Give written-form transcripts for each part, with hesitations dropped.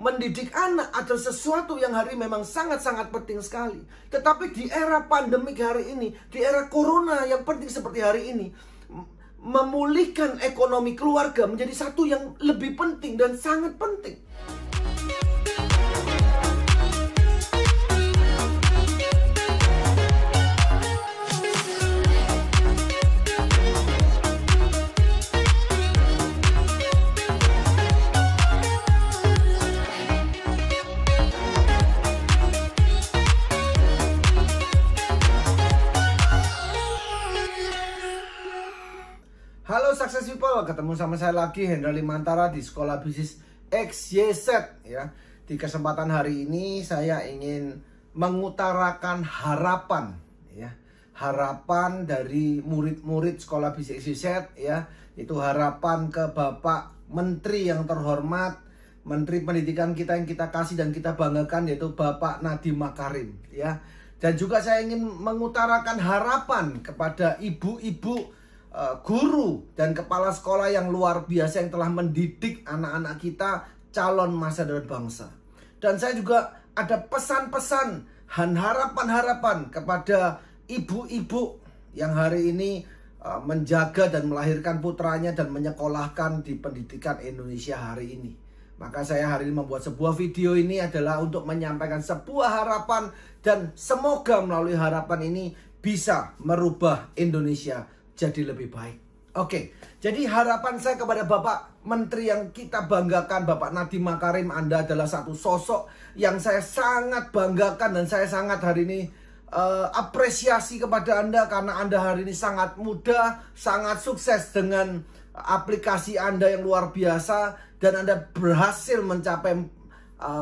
mendidik anak adalah sesuatu yang hari ini memang sangat-sangat penting sekali. Tetapi di era pandemik hari ini, di era corona yang penting seperti hari ini, memulihkan ekonomi keluarga menjadi satu yang lebih penting dan sangat penting. Halo Success People, ketemu sama saya lagi Hendra Limantara di Sekolah Bisnis XYZ ya. Di kesempatan hari ini saya ingin mengutarakan harapan ya. Harapan dari murid-murid Sekolah Bisnis XYZ ya. Itu harapan ke Bapak Menteri yang terhormat, Menteri Pendidikan kita yang kita kasih dan kita banggakan, yaitu Bapak Nadiem Makarim ya. Dan juga saya ingin mengutarakan harapan kepada ibu-ibu, guru dan kepala sekolah yang luar biasa yang telah mendidik anak-anak kita calon masa depan bangsa. Dan saya juga ada pesan-pesan dan harapan-harapan kepada ibu-ibu yang hari ini menjaga dan melahirkan putranya dan menyekolahkan di pendidikan Indonesia hari ini. Maka saya hari ini membuat sebuah video ini adalah untuk menyampaikan sebuah harapan, dan semoga melalui harapan ini bisa merubah Indonesia jadi lebih baik. Oke, jadi harapan saya kepada Bapak Menteri yang kita banggakan, Bapak Nadiem Makarim, Anda adalah satu sosok yang saya sangat banggakan dan saya sangat hari ini apresiasi kepada Anda karena Anda hari ini sangat muda, sangat sukses dengan aplikasi Anda yang luar biasa, dan Anda berhasil mencapai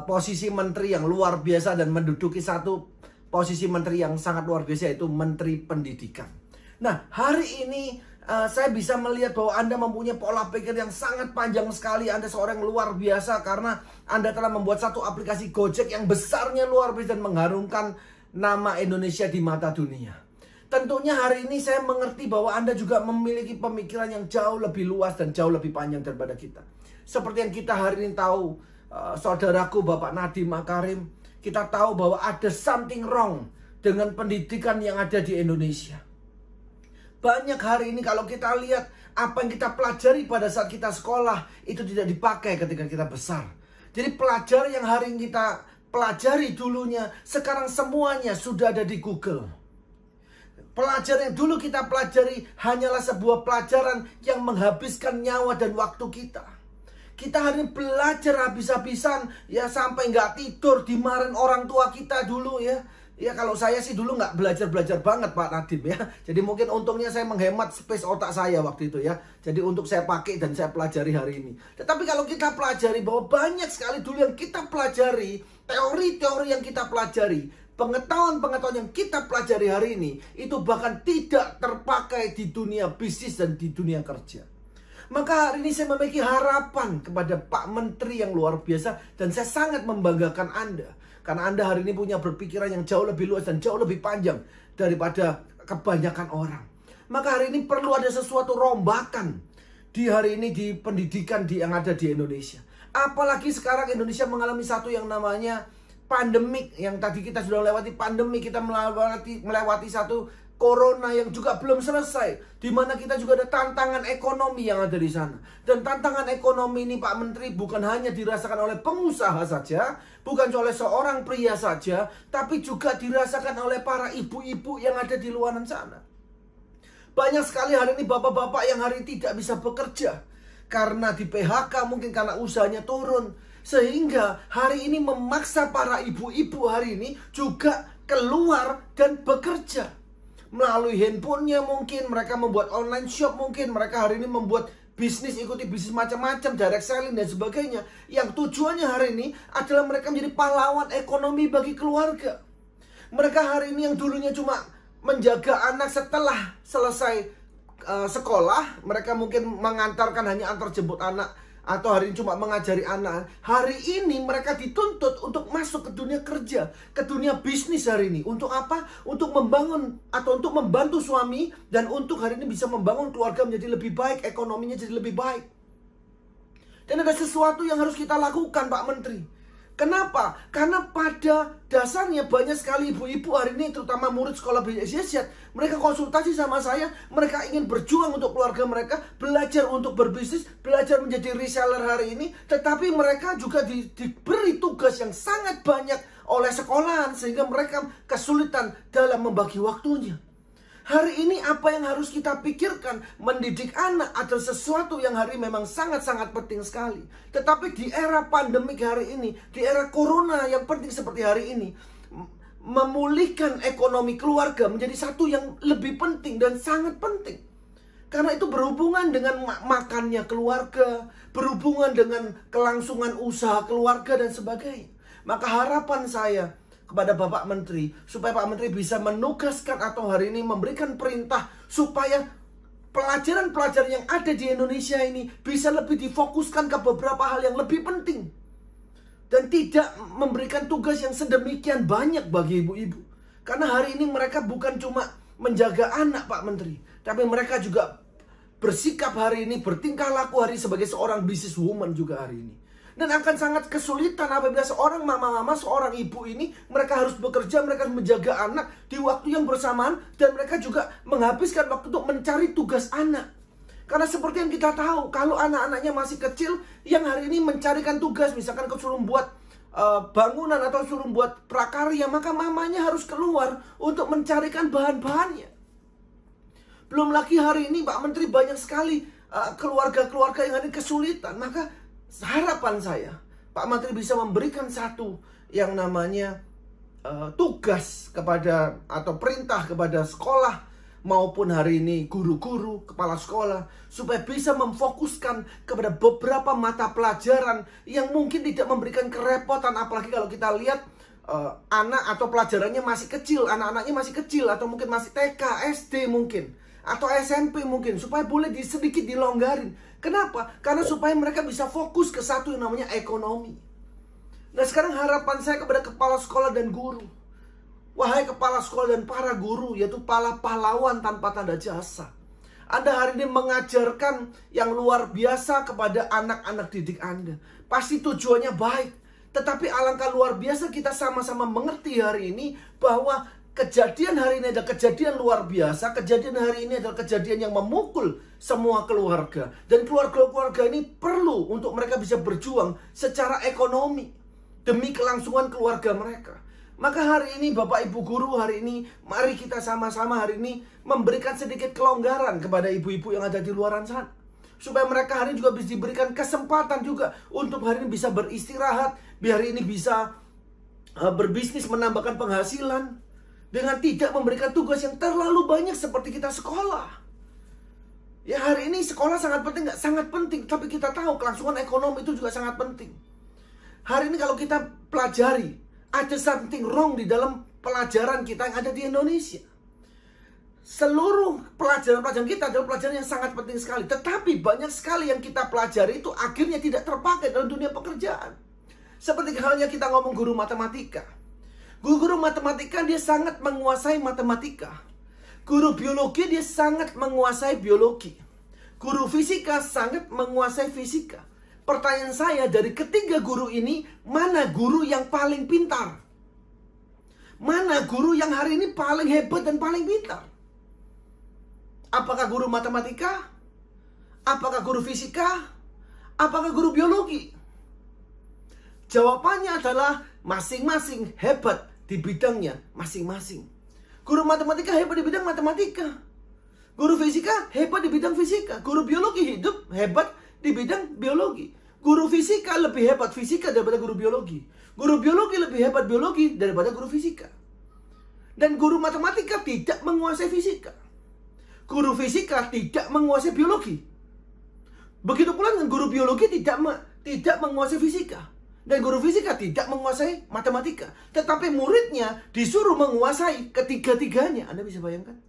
posisi menteri yang luar biasa dan menduduki satu posisi menteri yang sangat luar biasa, yaitu Menteri Pendidikan. Nah, hari ini saya bisa melihat bahwa Anda mempunyai pola pikir yang sangat panjang sekali. Anda seorang yang luar biasa karena Anda telah membuat satu aplikasi Gojek yang besarnya luar biasa dan mengharumkan nama Indonesia di mata dunia. Tentunya hari ini saya mengerti bahwa Anda juga memiliki pemikiran yang jauh lebih luas dan jauh lebih panjang daripada kita. Seperti yang kita hari ini tahu, saudaraku Bapak Nadiem Makarim, kita tahu bahwa ada something wrong dengan pendidikan yang ada di Indonesia. Banyak hari ini kalau kita lihat apa yang kita pelajari pada saat kita sekolah itu tidak dipakai ketika kita besar. Jadi pelajaran yang hari ini kita pelajari dulunya, sekarang semuanya sudah ada di Google. Pelajaran yang dulu kita pelajari hanyalah sebuah pelajaran yang menghabiskan nyawa dan waktu kita. Kita hari ini belajar habis-habisan ya, sampai nggak tidur, dimarahin orang tua kita dulu ya. Ya kalau saya sih dulu nggak belajar banget Pak Nadiem ya. Jadi mungkin untungnya saya menghemat space otak saya waktu itu ya. Jadi untuk saya pakai dan saya pelajari hari ini. Tetapi kalau kita pelajari bahwa banyak sekali dulu yang kita pelajari, teori-teori yang kita pelajari, pengetahuan-pengetahuan yang kita pelajari hari ini, itu bahkan tidak terpakai di dunia bisnis dan di dunia kerja. Maka hari ini saya memiliki harapan kepada Pak Menteri yang luar biasa, dan saya sangat membanggakan Anda. Karena Anda hari ini punya berpikiran yang jauh lebih luas dan jauh lebih panjang daripada kebanyakan orang. Maka hari ini perlu ada sesuatu rombakan di hari ini di pendidikan yang ada di Indonesia. Apalagi sekarang Indonesia mengalami satu yang namanya pandemik. Yang tadi kita sudah melewati pandemi, kita melewati satu corona yang juga belum selesai, di mana kita juga ada tantangan ekonomi yang ada di sana. Dan tantangan ekonomi ini Pak Menteri bukan hanya dirasakan oleh pengusaha saja, bukan oleh seorang pria saja, tapi juga dirasakan oleh para ibu-ibu yang ada di luar sana. Banyak sekali hari ini bapak-bapak yang hari ini tidak bisa bekerja karena di PHK, mungkin karena usahanya turun, sehingga hari ini memaksa para ibu-ibu hari ini juga keluar dan bekerja. Melalui handphonenya mungkin mereka membuat online shop, mungkin mereka hari ini membuat bisnis, ikuti bisnis macam-macam, direct selling dan sebagainya. Yang tujuannya hari ini adalah mereka menjadi pahlawan ekonomi bagi keluarga. Mereka hari ini yang dulunya cuma menjaga anak setelah selesai sekolah, mereka mungkin mengantarkan hanya antar jemput anak, atau hari ini cuma mengajari anak. Hari ini mereka dituntut untuk masuk ke dunia kerja, ke dunia bisnis hari ini. Untuk apa? Untuk membangun atau untuk membantu suami, dan untuk hari ini bisa membangun keluarga menjadi lebih baik, ekonominya jadi lebih baik. Dan ada sesuatu yang harus kita lakukan Pak Menteri. Kenapa? Karena pada dasarnya banyak sekali ibu-ibu hari ini, terutama murid sekolah BSYZ, mereka konsultasi sama saya, mereka ingin berjuang untuk keluarga mereka, belajar untuk berbisnis, belajar menjadi reseller hari ini, tetapi mereka juga diberi tugas yang sangat banyak oleh sekolahan, sehingga mereka kesulitan dalam membagi waktunya. Hari ini apa yang harus kita pikirkan? Mendidik anak adalah sesuatu yang hari memang sangat-sangat penting sekali. Tetapi di era pandemik hari ini, di era corona yang penting seperti hari ini, memulihkan ekonomi keluarga menjadi satu yang lebih penting dan sangat penting. Karena itu berhubungan dengan makannya keluarga, berhubungan dengan kelangsungan usaha keluarga dan sebagainya. Maka harapan saya kepada Bapak Menteri, supaya Pak Menteri bisa menugaskan atau hari ini memberikan perintah supaya pelajaran-pelajaran yang ada di Indonesia ini bisa lebih difokuskan ke beberapa hal yang lebih penting. Dan tidak memberikan tugas yang sedemikian banyak bagi ibu-ibu. Karena hari ini mereka bukan cuma menjaga anak, Pak Menteri, tapi mereka juga bersikap hari ini, bertingkah laku hari sebagai seorang businesswoman juga hari ini. Dan akan sangat kesulitan apabila seorang mama-mama, seorang ibu ini, mereka harus bekerja, mereka harus menjaga anak di waktu yang bersamaan, dan mereka juga menghabiskan waktu untuk mencari tugas anak. Karena seperti yang kita tahu, kalau anak-anaknya masih kecil, yang hari ini mencarikan tugas, misalkan suruh buat bangunan atau suruh buat prakarya, maka mamanya harus keluar untuk mencarikan bahan-bahannya. Belum lagi hari ini Pak Menteri banyak sekali keluarga-keluarga yang ada kesulitan. Maka harapan saya, Pak Menteri bisa memberikan satu yang namanya tugas kepada atau perintah kepada sekolah maupun hari ini guru-guru, kepala sekolah, supaya bisa memfokuskan kepada beberapa mata pelajaran yang mungkin tidak memberikan kerepotan. Apalagi kalau kita lihat anak atau pelajarannya masih kecil, anak-anaknya masih kecil, atau mungkin masih TK, SD mungkin, atau SMP mungkin, supaya boleh sedikit dilonggarin. Kenapa? Karena supaya mereka bisa fokus ke satu yang namanya ekonomi. Nah sekarang harapan saya kepada kepala sekolah dan guru. Wahai kepala sekolah dan para guru, yaitu para pahlawan tanpa tanda jasa. Anda hari ini mengajarkan yang luar biasa kepada anak-anak didik Anda. Pasti tujuannya baik. Tetapi alangkah luar biasa kita sama-sama mengerti hari ini bahwa kejadian hari ini adalah kejadian luar biasa. Kejadian hari ini adalah kejadian yang memukul semua keluarga. Dan keluarga-keluarga ini perlu untuk mereka bisa berjuang secara ekonomi demi kelangsungan keluarga mereka. Maka hari ini Bapak Ibu Guru, hari ini mari kita sama-sama hari ini memberikan sedikit kelonggaran kepada ibu-ibu yang ada di luaran sana. Supaya mereka hari ini juga bisa diberikan kesempatan juga untuk hari ini bisa beristirahat. Biar hari ini bisa berbisnis, menambahkan penghasilan, dengan tidak memberikan tugas yang terlalu banyak seperti kita sekolah. Ya hari ini sekolah sangat penting, nggak sangat penting, tapi kita tahu kelangsungan ekonomi itu juga sangat penting. Hari ini kalau kita pelajari, ada something wrong di dalam pelajaran kita yang ada di Indonesia. Seluruh pelajaran-pelajaran kita adalah pelajaran yang sangat penting sekali. Tetapi banyak sekali yang kita pelajari itu akhirnya tidak terpakai dalam dunia pekerjaan. Seperti halnya kita ngomong guru matematika. Guru matematika dia sangat menguasai matematika. Guru biologi dia sangat menguasai biologi. Guru fisika sangat menguasai fisika. Pertanyaan saya, dari ketiga guru ini, mana guru yang paling pintar? Mana guru yang hari ini paling hebat dan paling pintar? Apakah guru matematika? Apakah guru fisika? Apakah guru biologi? Jawabannya adalah masing-masing hebat di bidangnya masing-masing. Guru matematika hebat di bidang matematika. Guru fisika hebat di bidang fisika. Guru biologi hidup hebat di bidang biologi. Guru fisika lebih hebat fisika daripada guru biologi. Guru biologi lebih hebat biologi daripada guru fisika. Dan guru matematika tidak menguasai fisika. Guru fisika tidak menguasai biologi. Begitu pula dengan guru biologi tidak menguasai fisika. Dan guru fisika tidak menguasai matematika. Tetapi muridnya disuruh menguasai ketiga-tiganya. Anda bisa bayangkan?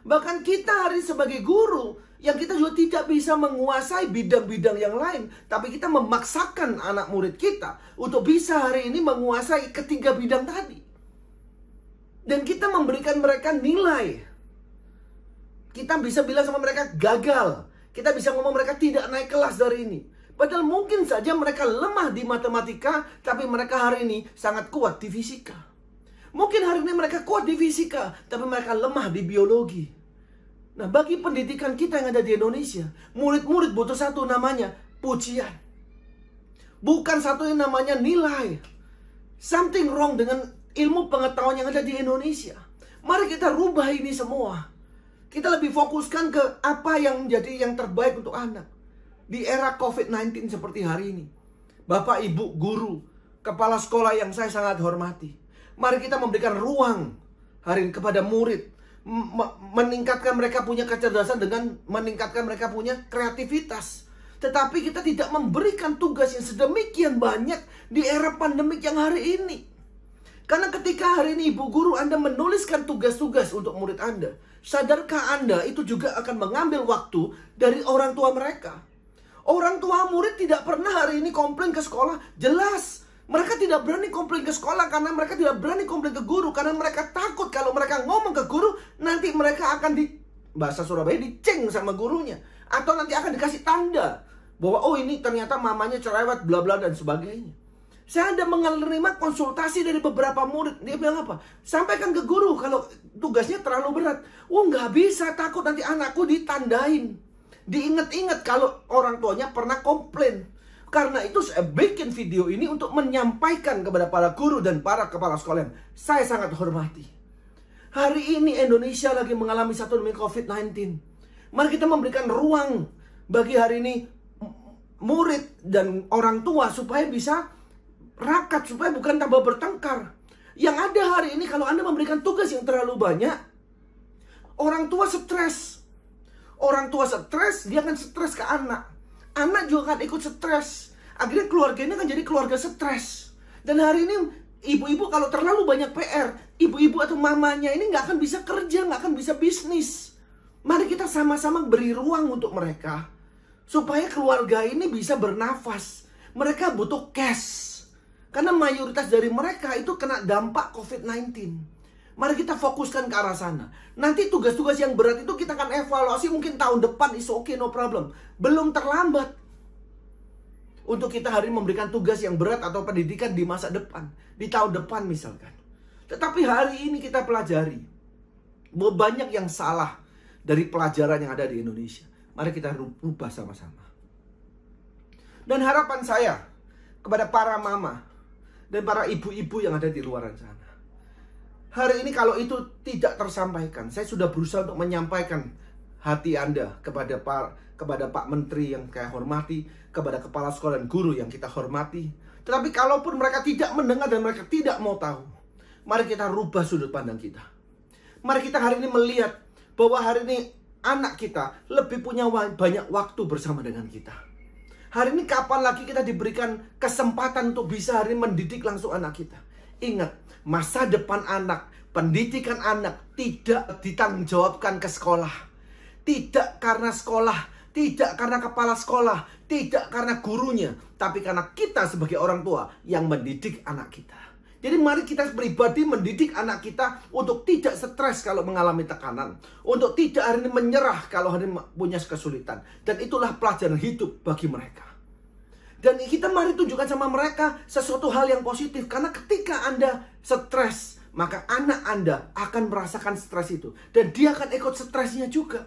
Bahkan kita hari sebagai guru, yang kita juga tidak bisa menguasai bidang-bidang yang lain. Tapi kita memaksakan anak murid kita untuk bisa hari ini menguasai ketiga bidang tadi. Dan kita memberikan mereka nilai. Kita bisa bilang sama mereka gagal. Kita bisa ngomong mereka tidak naik kelas dari ini. Padahal mungkin saja mereka lemah di matematika, tapi mereka hari ini sangat kuat di fisika. Mungkin hari ini mereka kuat di fisika, tapi mereka lemah di biologi. Nah, bagi pendidikan kita yang ada di Indonesia, murid-murid butuh satu namanya pujian. Bukan satu yang namanya nilai. Something wrong dengan ilmu pengetahuan yang ada di Indonesia. Mari kita rubah ini semua. Kita lebih fokuskan ke apa yang menjadi yang terbaik untuk anak. Di era COVID-19 seperti hari ini. Bapak, Ibu, guru, kepala sekolah yang saya sangat hormati. Mari kita memberikan ruang hari ini kepada murid. Meningkatkan mereka punya kecerdasan dengan meningkatkan mereka punya kreativitas. Tetapi kita tidak memberikan tugas yang sedemikian banyak di era pandemik yang hari ini. Karena ketika hari ini Ibu Guru Anda menuliskan tugas-tugas untuk murid Anda, sadarkah Anda itu juga akan mengambil waktu dari orang tua mereka? Orang tua murid tidak pernah hari ini komplain ke sekolah. Jelas, mereka tidak berani komplain ke sekolah karena mereka tidak berani komplain ke guru. Karena mereka takut kalau mereka ngomong ke guru, nanti mereka akan bahasa Surabaya diceng sama gurunya. Atau nanti akan dikasih tanda bahwa oh ini ternyata mamanya cerewet, bla bla dan sebagainya. Saya ada menerima konsultasi dari beberapa murid. Dia bilang apa? Sampaikan ke guru kalau tugasnya terlalu berat. Oh nggak bisa, takut nanti anakku ditandain. Diingat-ingat kalau orang tuanya pernah komplain. Karena itu saya bikin video ini untuk menyampaikan kepada para guru dan para kepala sekolah yang saya sangat hormati. Hari ini Indonesia lagi mengalami satu demi COVID-19. Mari kita memberikan ruang bagi hari ini murid dan orang tua supaya bisa rakat, supaya bukan tambah bertengkar. Yang ada hari ini kalau Anda memberikan tugas yang terlalu banyak, orang tua stres. Orang tua stres, dia akan stres ke anak. Anak juga akan ikut stres. Akhirnya keluarga ini akan jadi keluarga stres. Dan hari ini ibu-ibu kalau terlalu banyak PR, ibu-ibu atau mamanya ini nggak akan bisa kerja, nggak akan bisa bisnis. Mari kita sama-sama beri ruang untuk mereka. Supaya keluarga ini bisa bernafas. Mereka butuh cash. Karena mayoritas dari mereka itu kena dampak COVID-19. Mari kita fokuskan ke arah sana. Nanti tugas-tugas yang berat itu kita akan evaluasi mungkin tahun depan, is okay, no problem. Belum terlambat untuk kita hari ini memberikan tugas yang berat atau pendidikan di masa depan. Di tahun depan misalkan. Tetapi hari ini kita pelajari bahwa banyak yang salah dari pelajaran yang ada di Indonesia. Mari kita rubah sama-sama. Dan harapan saya kepada para mama dan para ibu-ibu yang ada di luar sana. Hari ini kalau itu tidak tersampaikan, saya sudah berusaha untuk menyampaikan hati Anda kepada Pak Menteri yang saya hormati, kepada kepala sekolah dan guru yang kita hormati. Tetapi kalaupun mereka tidak mendengar dan mereka tidak mau tahu, mari kita rubah sudut pandang kita. Mari kita hari ini melihat bahwa hari ini anak kita lebih punya banyak waktu bersama dengan kita. Hari ini kapan lagi kita diberikan kesempatan untuk bisa hari ini mendidik langsung anak kita. Ingat, masa depan anak, pendidikan anak tidak ditanggungjawabkan ke sekolah. Tidak karena sekolah, tidak karena kepala sekolah, tidak karena gurunya, tapi karena kita sebagai orang tua yang mendidik anak kita. Jadi mari kita pribadi mendidik anak kita untuk tidak stres kalau mengalami tekanan, untuk tidak hari ini menyerah kalau hari ini punya kesulitan. Dan itulah pelajaran hidup bagi mereka. Dan kita mari tunjukkan sama mereka sesuatu hal yang positif. Karena ketika Anda stres, maka anak Anda akan merasakan stres itu. Dan dia akan ikut stresnya juga.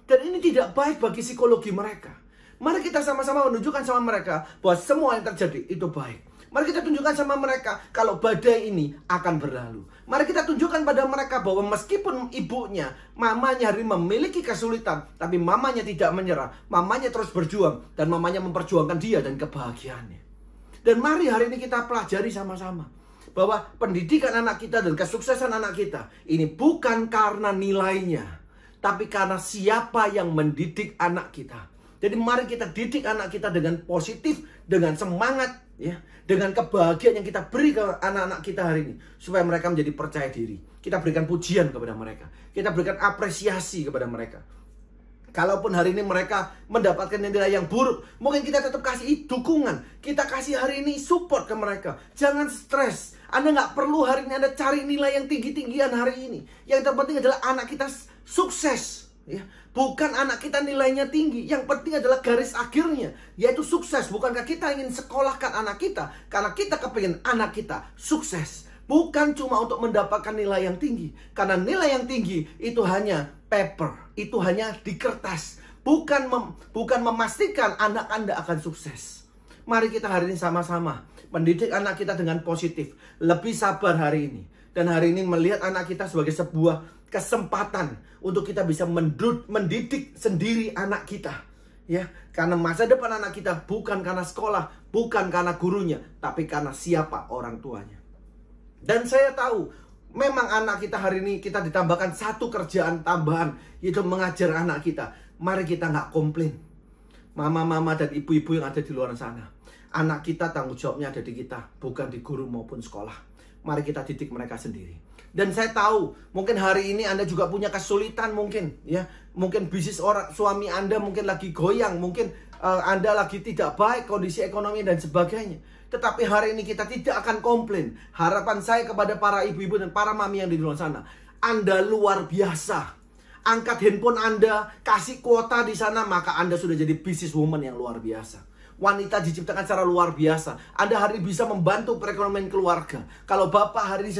Dan ini tidak baik bagi psikologi mereka. Mari kita sama-sama menunjukkan sama mereka bahwa semua yang terjadi itu baik. Mari kita tunjukkan sama mereka kalau badai ini akan berlalu. Mari kita tunjukkan pada mereka bahwa meskipun ibunya, mamanya hari ini memiliki kesulitan, tapi mamanya tidak menyerah. Mamanya terus berjuang dan mamanya memperjuangkan dia dan kebahagiaannya. Dan mari hari ini kita pelajari sama-sama bahwa pendidikan anak kita dan kesuksesan anak kita ini bukan karena nilainya, tapi karena siapa yang mendidik anak kita. Jadi mari kita didik anak kita dengan positif, dengan semangat, ya, dengan kebahagiaan yang kita beri ke anak-anak kita hari ini, supaya mereka menjadi percaya diri. Kita berikan pujian kepada mereka, kita berikan apresiasi kepada mereka. Kalaupun hari ini mereka mendapatkan nilai yang buruk, mungkin kita tetap kasih dukungan, kita kasih hari ini support ke mereka. Jangan stres. Anda nggak perlu hari ini Anda cari nilai yang tinggi-tinggian hari ini. Yang terpenting adalah anak kita sukses. Ya, bukan anak kita nilainya tinggi, yang penting adalah garis akhirnya, yaitu sukses. Bukankah kita ingin sekolahkan anak kita karena kita kepingin anak kita sukses, bukan cuma untuk mendapatkan nilai yang tinggi. Karena nilai yang tinggi itu hanya paper, itu hanya di kertas, bukan memastikan anak Anda akan sukses. Mari kita hari ini sama-sama mendidik anak kita dengan positif, lebih sabar hari ini, dan hari ini melihat anak kita sebagai sebuah kesempatan untuk kita bisa mendidik sendiri anak kita, ya. Karena masa depan anak kita bukan karena sekolah, bukan karena gurunya, tapi karena siapa orang tuanya. Dan saya tahu memang anak kita hari ini kita ditambahkan satu kerjaan tambahan, yaitu mengajar anak kita. Mari kita nggak komplain, mama-mama dan ibu-ibu yang ada di luar sana. Anak kita tanggung jawabnya ada di kita, bukan di guru maupun sekolah. Mari kita didik mereka sendiri. Dan saya tahu mungkin hari ini Anda juga punya kesulitan, mungkin ya, mungkin bisnis suami Anda mungkin lagi goyang, mungkin Anda lagi tidak baik kondisi ekonomi dan sebagainya. Tetapi hari ini kita tidak akan komplain. Harapan saya kepada para ibu-ibu dan para mami yang di luar sana, Anda luar biasa. Angkat handphone Anda, kasih kuota di sana, maka Anda sudah jadi business woman yang luar biasa. Wanita diciptakan secara luar biasa. Anda hari ini bisa membantu perekonomian keluarga. Kalau bapak hari ini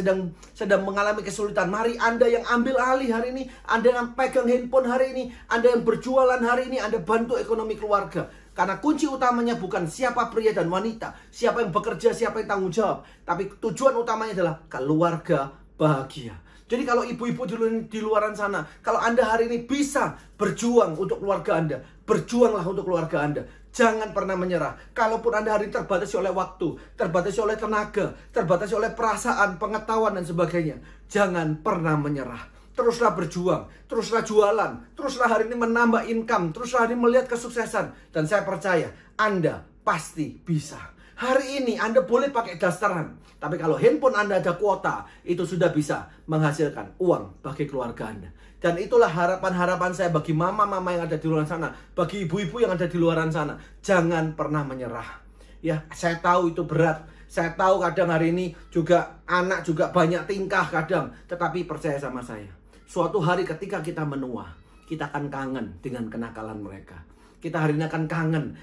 sedang mengalami kesulitan, mari Anda yang ambil alih hari ini, Anda yang pegang handphone hari ini, Anda yang berjualan hari ini, Anda bantu ekonomi keluarga. Karena kunci utamanya bukan siapa pria dan wanita, siapa yang bekerja, siapa yang tanggung jawab, tapi tujuan utamanya adalah keluarga bahagia. Jadi kalau ibu-ibu di luaran sana, kalau Anda hari ini bisa berjuang untuk keluarga Anda, berjuanglah untuk keluarga Anda. Jangan pernah menyerah. Kalaupun Anda hari ini terbatasi oleh waktu, terbatasi oleh tenaga, terbatasi oleh perasaan, pengetahuan dan sebagainya, jangan pernah menyerah. Teruslah berjuang, teruslah jualan, teruslah hari ini menambah income, teruslah hari ini melihat kesuksesan. Dan saya percaya Anda pasti bisa. Hari ini Anda boleh pakai dasteran, tapi kalau handphone Anda ada kuota, itu sudah bisa menghasilkan uang bagi keluarga Anda. Dan itulah harapan-harapan saya bagi mama-mama yang ada di luar sana, bagi ibu-ibu yang ada di luar sana. Jangan pernah menyerah. Ya, saya tahu itu berat. Saya tahu kadang hari ini juga anak juga banyak tingkah kadang. Tetapi percaya sama saya, suatu hari ketika kita menua, kita akan kangen dengan kenakalan mereka. Kita hari ini akan kangen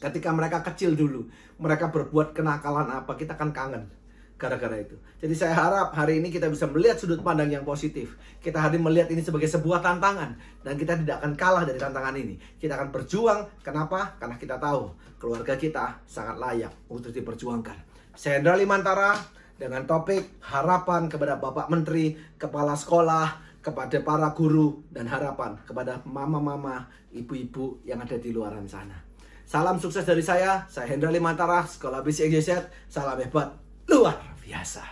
ketika mereka kecil dulu, mereka berbuat kenakalan apa, kita akan kangen gara-gara itu. Jadi saya harap hari ini kita bisa melihat sudut pandang yang positif. Kita hari ini melihat ini sebagai sebuah tantangan, dan kita tidak akan kalah dari tantangan ini. Kita akan berjuang. Kenapa? Karena kita tahu keluarga kita sangat layak untuk diperjuangkan. Saya Hendra Limantara dengan topik harapan kepada Bapak Menteri, Kepala Sekolah, kepada para guru, dan harapan kepada mama-mama, ibu-ibu yang ada di luaran sana. Salam sukses dari saya Hendra Limantara, Sekolah Bisnis XYZ. Salam hebat luar biasa.